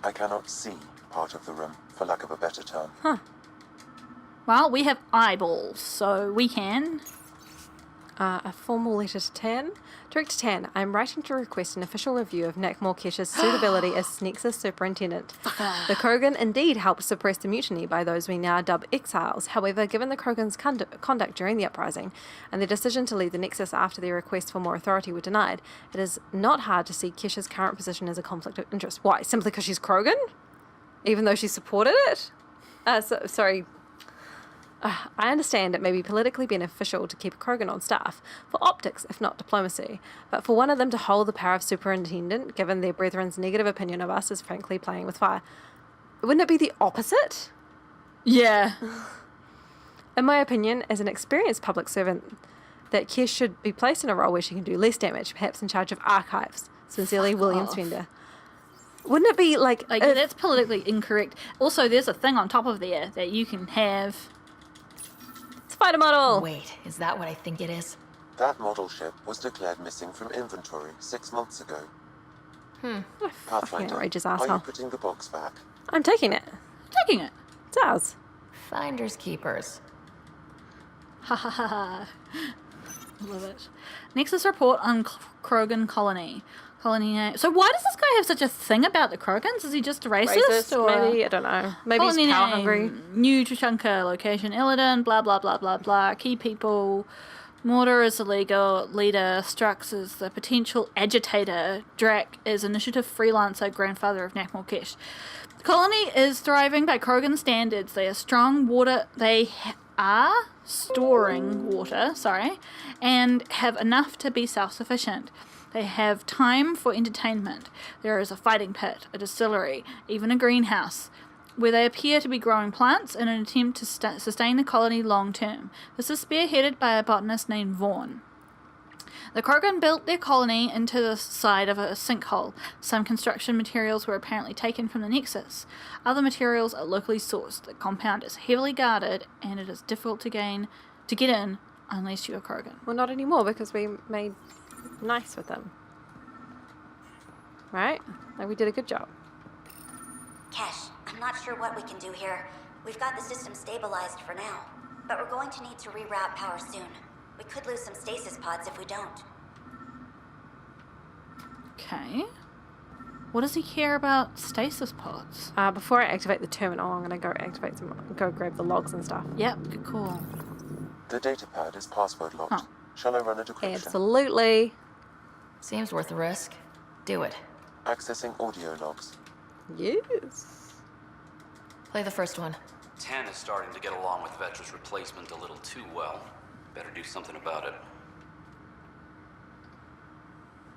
I cannot see part of the room, for lack of a better term. Huh. Well, we have eyeballs, so we can. A formal letter to Tan. Director Tan, I am writing to request an official review of Nak Morkesh's suitability as Nexus Superintendent. The Krogan indeed helped suppress the mutiny by those we now dub exiles. However, given the Krogan's conduct during the uprising and their decision to leave the Nexus after their request for more authority were denied, it is not hard to see Kesha's current position as a conflict of interest. Why? Simply because she's Krogan? Even though she supported it? Sorry. I understand it may be politically beneficial to keep a Krogan on staff, for optics if not diplomacy, but for one of them to hold the power of superintendent, given their brethren's negative opinion of us, is frankly playing with fire. Wouldn't it be the opposite? Yeah. In my opinion, as an experienced public servant, that Kesh should be placed in a role where she can do less damage, perhaps in charge of archives. Sincerely, William Svender. Wouldn't it be that's politically incorrect. Also, there's a thing on top of there that you can have. Spider model! Wait, is that what I think it is? That model ship was declared missing from inventory 6 months ago. Pathfinder, outrageous are asshole. you putting the box back? I'm taking it. Taking it. It's ours. Finders keepers. Ha ha ha ha. Love it. Nexus report on Krogan colony. So why does this guy have such a thing about the Krogans? Is he just racist? Or maybe, I don't know. Maybe he's power hungry. New Tushunka location, Illidan, blah, blah, blah, blah, blah. Key people. Mortar is the leader. Strux is the potential agitator. Drac is initiative freelancer, grandfather of Nakmor-Kesh. The colony is thriving by Krogan standards. They are storing water, and have enough to be self-sufficient. They have time for entertainment. There is a fighting pit, a distillery, even a greenhouse, where they appear to be growing plants in an attempt to sustain the colony long term. This is spearheaded by a botanist named Vaughn. The Krogan built their colony into the side of a sinkhole. Some construction materials were apparently taken from the Nexus. Other materials are locally sourced. The compound is heavily guarded, and it is difficult to get in unless you are Krogan. Well, not anymore, because we made nice with them. Right? Like, we did a good job. Kesh, I'm not sure what we can do here. We've got the system stabilized for now, but we're going to need to reroute power soon. We could lose some stasis pods if we don't. Okay. What does he care about stasis pods? Before I activate the terminal, I'm going to go grab the logs and stuff. Yep, good call. The data pad is password locked. Shall I run a decryption? Absolutely. Seems worth the risk. Do it. Accessing audio logs. Yes. Play the first one. 10 is starting to get along with Vetra's replacement a little too well. Better do something about it.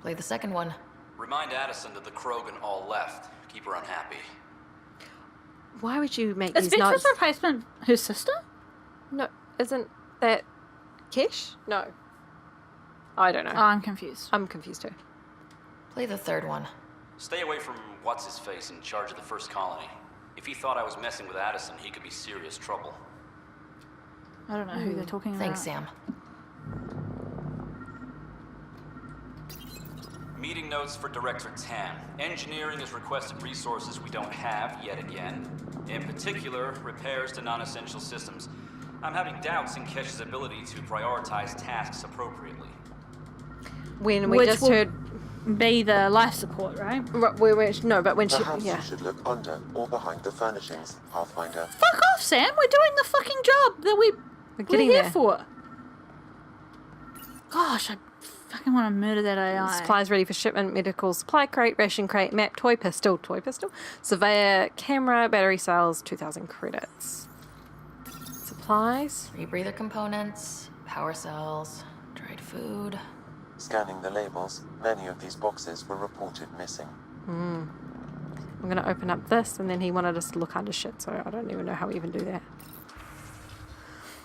Play the second one. Remind Addison that the Krogan all left. Keep her unhappy. Why would you make Is these notes? Vetra's replacement her sister? No, isn't that Kesh? No. I don't know. Oh, I'm confused. I'm confused too. Play the third one. Stay away from what's-his-face in charge of the first colony. If he thought I was messing with Addison, he could be serious trouble. I don't know who they're talking about. Thanks, Sam. Meeting notes for Director Tan. Engineering has requested resources we don't have yet again. In particular, repairs to non-essential systems. I'm having doubts in Kesh's ability to prioritize tasks appropriately. When we Which just will heard... be the life support, right? No, but when Perhaps she... Yeah. you should look under or behind the furnishings, Pathfinder. Fuck off, Sam. We're doing the fucking job that we're getting here there. for. Gosh, I fucking want to murder that AI. Supplies ready for shipment, medical supply crate, ration crate, map, toy pistol, surveyor, camera, battery cells, 2,000 credits. Supplies. Rebreather components, power cells, dried food. Scanning the labels, many of these boxes were reported missing. I'm going to open up this, and then he wanted us to look under shit, so I don't even know how we even do that.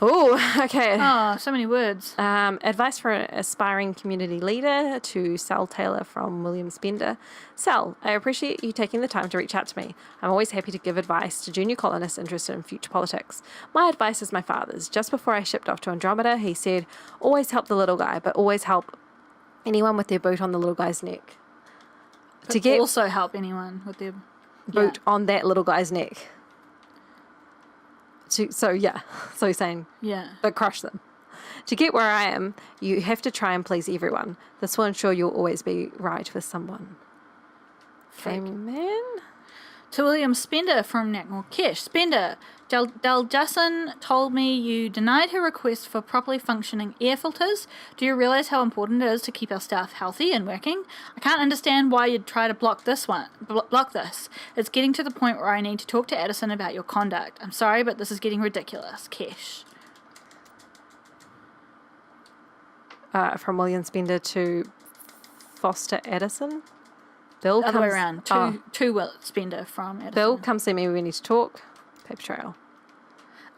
Oh, okay. Oh, so many words. Advice for an aspiring community leader to Sal Taylor from William Spender. Sal, I appreciate you taking the time to reach out to me. I'm always happy to give advice to junior colonists interested in future politics. My advice is my father's. Just before I shipped off to Andromeda, he said, always help the little guy, but always help anyone with their boot on the little guy's neck. But to get also help anyone with their boot on that little guy's neck. So he's saying, but crush them. To get where I am, you have to try and please everyone. This will ensure you'll always be right with someone. Amen. To William Spender from Nakmor-Kesh. Spender, Daljason told me you denied her request for properly functioning air filters. Do you realise how important it is to keep our staff healthy and working? I can't understand why you'd try to block this. It's getting to the point where I need to talk to Addison about your conduct. I'm sorry, but this is getting ridiculous. Kesh. From William Spender to Foster Addison. Bill Other way around. To Will Spender from Addison. Bill, come see me. We need to talk. Paper trail.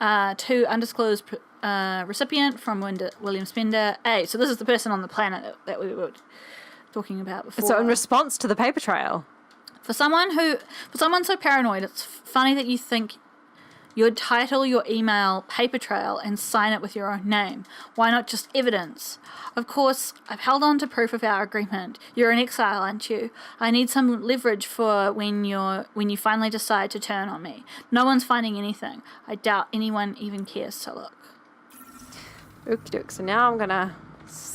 To undisclosed recipient from William Spender. So this is the person on the planet that we were talking about before. So in response to the paper trail. For someone so paranoid, it's funny that you think you'd title your email Paper Trail and sign it with your own name. Why not just evidence? Of course, I've held on to proof of our agreement. You're in exile, aren't you? I need some leverage for when you finally decide to turn on me. No one's finding anything. I doubt anyone even cares to look. Okie doke. So now I'm gonna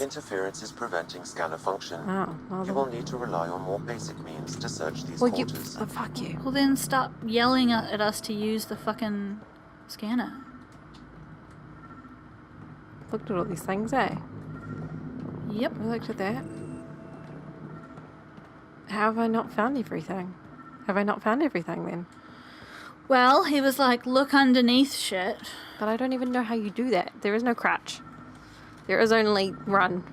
Interference is preventing scanner function. Oh, well, You will need to rely on more basic means to search these well, quarters. fuck you. Well, then stop yelling at us to use the fucking scanner. Looked at all these things, eh? Yep. I looked at that. How have I not found everything? Have I not found everything then? Well, he was like, look underneath shit. But I don't even know how you do that. There is no crouch. There is only run.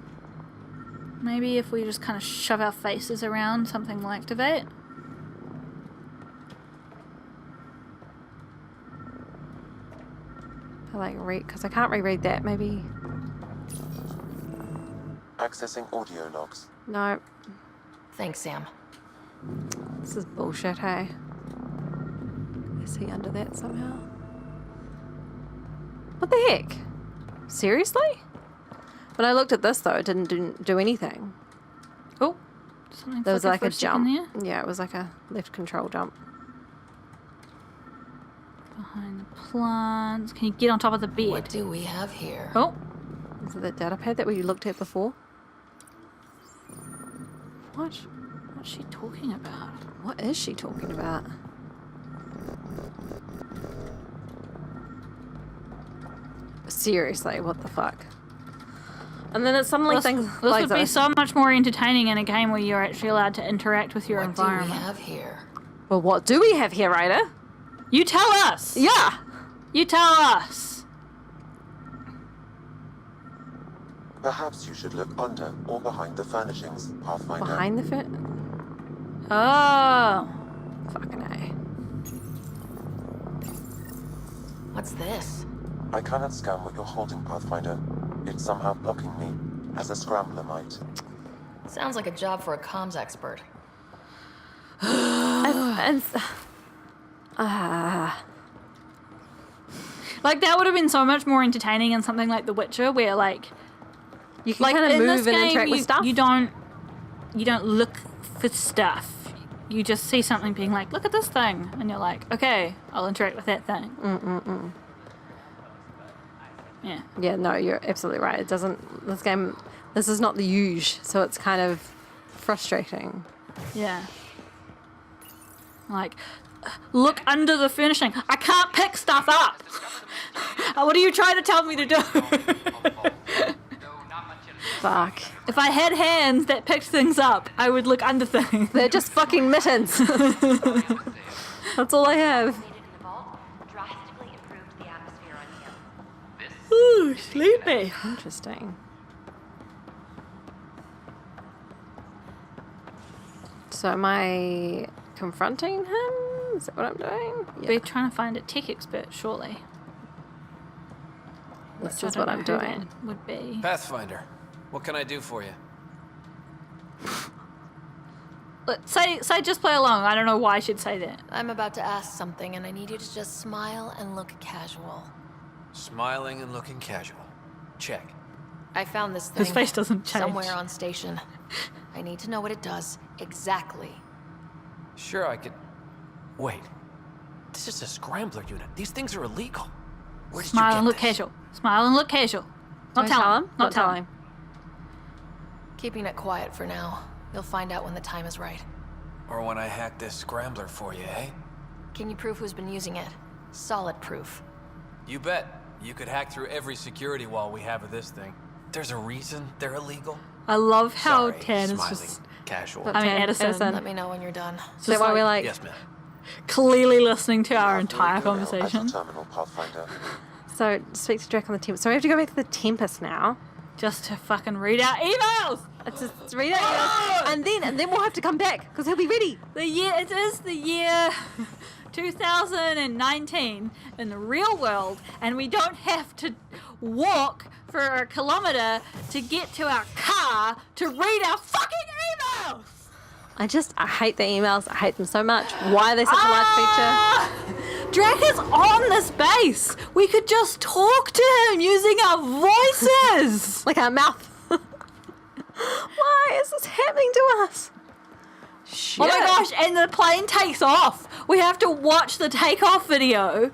Maybe if we just kind of shove our faces around, something will activate. I like read, because I can't reread that. Maybe. Accessing audio logs. No. Thanks, Sam. This is bullshit, hey? Is he under that somehow? What the heck? Seriously? When I looked at this, though, it didn't do anything. Oh, something. There was like for a second jump. there. Yeah, it was like a left control jump. Behind the plants. Can you get on top of the bed? What do we have here? Oh, Is it that data pad that we looked at before? What? what's she talking about? What is she talking about? Seriously, what the fuck? And then it's suddenly things This like would be so much more entertaining in a game where you're actually allowed to interact with your What do environment. we have here? Well, what do we have here, Ryder? You tell us! Yeah! You tell us! Perhaps you should look under or behind the furnishings, Pathfinder. Behind the fit? Oh. Fucking A. What's this? I cannot scan what you're holding, Pathfinder. It's somehow blocking me, as a scrambler might. Sounds like a job for a comms expert. Like, that would have been so much more entertaining in something like The Witcher, where, like... You can like, kind of in move this and game, interact with stuff. You don't look for stuff. You just see something being like, look at this thing. And you're like, okay, I'll interact with that thing. Yeah. Yeah, no, you're absolutely right. It doesn't... This is not the usual, so it's kind of frustrating. Yeah. Like, look under the furnishing. I can't pick stuff up. What are you trying to tell me to do? Fuck. If I had hands that picked things up, I would look under things. They're just fucking mittens. That's all I have. Ooh, sleepy. Interesting. So am I confronting him? Is that what I'm doing? We're trying to find a tech expert, surely. This I is don't what know I'm who doing. that would be. Pathfinder, what can I do for you? Say just play along. I don't know why I should say that. I'm about to ask something, and I need you to just smile and look casual. Smiling and looking casual. Check. I found this thing His face doesn't change. somewhere on station. I need to know what it does exactly. Sure, I could... Wait. This is a scrambler unit. These things are illegal. Where did Smile you get and look this? casual. Smile and look casual. Not tell him. Not tell him. Keeping it quiet for now. You'll find out when the time is right. Or when I hack this scrambler for you, eh? Can you prove who's been using it? Solid proof. You bet. You could hack through every security wall we have of this thing. There's a reason they're illegal. I love how Sorry, Tan is smiling, just... casual. I mean, Edison. Let me know when you're done. Is that why we're like... Yes, ma'am. Clearly listening to our You have entire radio now at conversation. the terminal, Pathfinder. So, speak to Drac on the Tempest. So we have to go back to the Tempest now. Just to fucking read out emails! It's read out and then we'll have to come back, because he'll be ready. It is the year 2019 in the real world, and we don't have to walk for a kilometer to get to our car to read our fucking emails! I hate the emails. I hate them so much. Why are they such a large feature? Drac is on this base. We could just talk to him using our voices. Like our mouth. Why is this happening to us? Shit. Oh my gosh, and the plane takes off. We have to watch the takeoff video.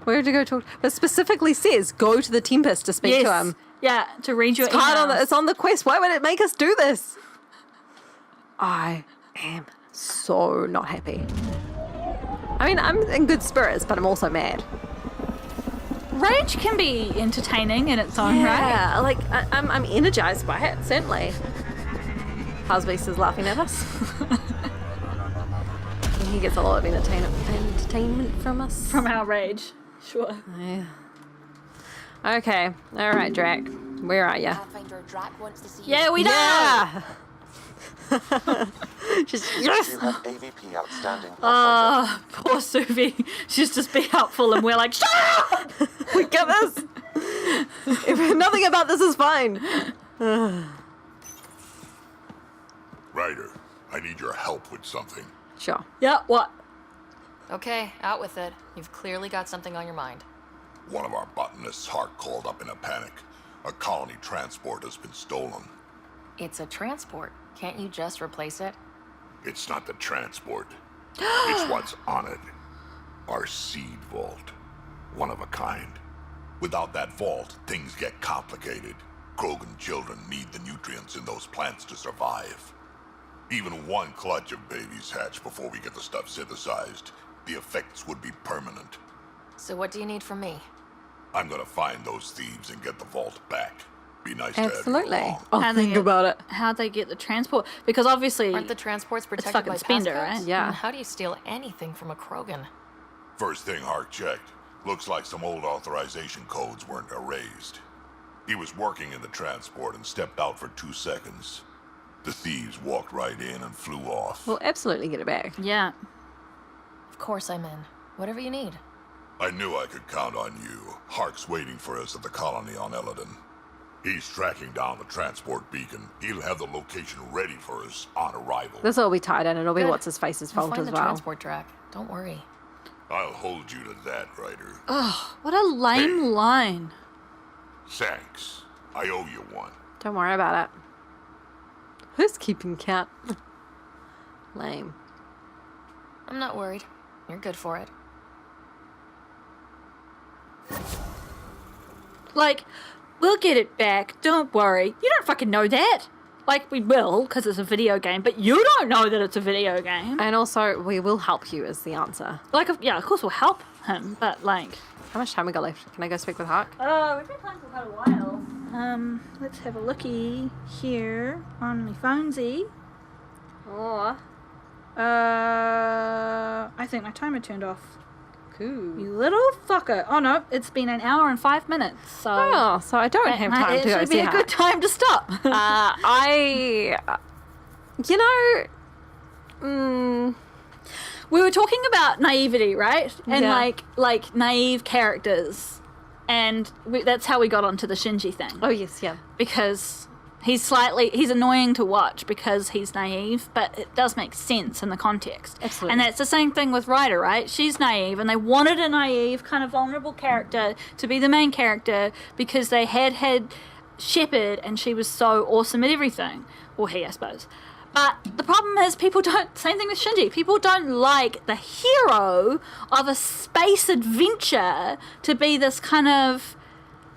Where to go talk? But specifically says go to the Tempest to speak to him. Yeah, to read your emails. It's on the quest. Why would it make us do this? I am so not happy. I mean, I'm in good spirits, but I'm also mad. Rage can be entertaining in its own right. Yeah, like I'm energized by it, certainly. Husbeast is laughing at us. He gets a lot of entertainment from us. From our rage. Sure. Yeah. Okay. All right, Drac. Where are you? Pathfinder Drac wants to see Yeah, we know. Yeah. Just yes. You have AVP outstanding. Oh, poor Suvi. She's just be helpful, and we're like, shut up! We get this. Nothing about this is fine. Ryder, I need your help with something. Sure. Yeah. What? Okay, out with it. You've clearly got something on your mind. One of our botanists, Hart, called up in a panic. A colony transport has been stolen. It's a transport. Can't you just replace it? It's not the transport. It's what's on it. Our seed vault. One of a kind. Without that vault, things get complicated. Krogan children need the nutrients in those plants to survive. Even one clutch of babies hatch before we get the stuff synthesized. The effects would be permanent. So what do you need from me? I'm gonna find those thieves and get the vault back. Be nice Absolutely. to have you along. I'll think about it. How'd they get the transport? Because obviously... Aren't the transports protected fucking by Spender, passcodes? right? Yeah. And how do you steal anything from a Krogan? First thing Hart checked. Looks like some old authorization codes weren't erased. He was working in the transport and stepped out for 2 seconds. The thieves walked right in and flew off. We'll absolutely get it back. Yeah. Of course I'm in. Whatever you need. I knew I could count on you. Hark's waiting for us at the colony on Eladon. He's tracking down the transport beacon. He'll have the location ready for us on arrival. This will be tied in. It'll be Good. what's-his-face's I'll fault find as the well. transport track. Don't worry. I'll hold you to that, Ryder. Oh, what a lame line. Thanks. I owe you one. Don't worry about it. Who's keeping count? Lame. I'm not worried. You're good for it. Like, we'll get it back. Don't worry. You don't fucking know that. Like, we will, because it's a video game, but you don't know that it's a video game. And also, we will help you is the answer. Like, yeah, of course we'll help him, but like... How much time we got left? Can I go speak with Hark? We've been playing for quite a while. Let's have a looky here on my phonesy. Oh. I think my timer turned off. Cool. You little fucker. Oh no, it's been an hour and 5 minutes, so... Oh, so I don't have time to go It should see be a Hark. good time to stop. We were talking about naivety, right? And Yeah. like naive characters. And that's how we got onto the Shinji thing. Oh, yes, yeah. Because he's annoying to watch because he's naive, but it does make sense in the context. Absolutely. And that's the same thing with Ryder, right? She's naive, and they wanted a naive, kind of vulnerable character to be the main character because they had Shepard, and she was so awesome at everything. Or he, I suppose. But the problem is same thing with Shinji, people don't like the hero of a space adventure to be this kind of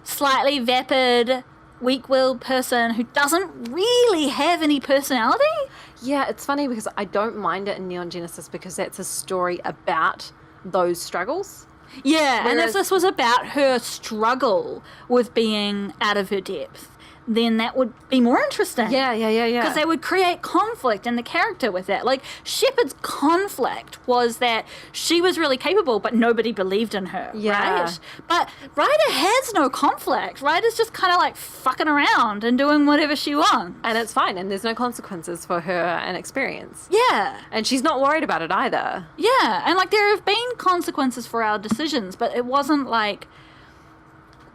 slightly vapid, weak-willed person who doesn't really have any personality. Yeah, it's funny because I don't mind it in Neon Genesis because that's a story about those struggles. Yeah, and if Whereas- this was about her struggle with being out of her depth, then that would be more interesting. Yeah. Because they would create conflict in the character with that. Like, Shepard's conflict was that she was really capable, but nobody believed in her, Yeah. right? But Ryder has no conflict. Ryder's just kind of like fucking around and doing whatever she wants. And it's fine, and there's no consequences for her and experience. Yeah. And she's not worried about it either. Yeah, and like there have been consequences for our decisions, but it wasn't like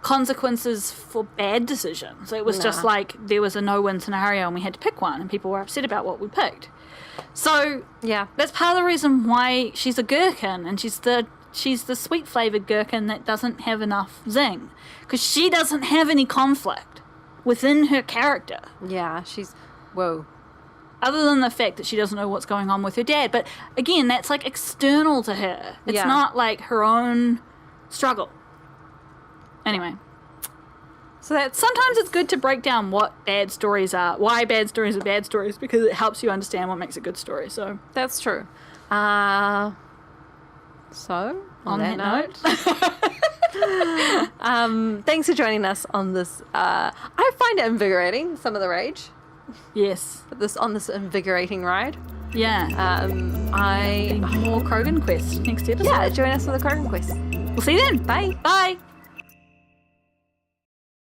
consequences for bad decisions. It was just like there was a no-win scenario and we had to pick one and people were upset about what we picked. So yeah, that's part of the reason why she's a gherkin, and she's the sweet flavoured gherkin that doesn't have enough zing, because she doesn't have any conflict within her character. Yeah, she's whoa. Other than the fact that she doesn't know what's going on with her dad. But again, that's like external to her. It's Yeah. not like her own struggle. Anyway. So that sometimes it's good to break down what bad stories are, why bad stories are bad stories, because it helps you understand what makes a good story. So that's true. So on that note, thanks for joining us on this. I find it invigorating, some of the rage. Yes. On this invigorating ride. Yeah. More Krogan Quest next episode. Yeah, join us for the Krogan Quest. We'll see you then. Bye. Bye.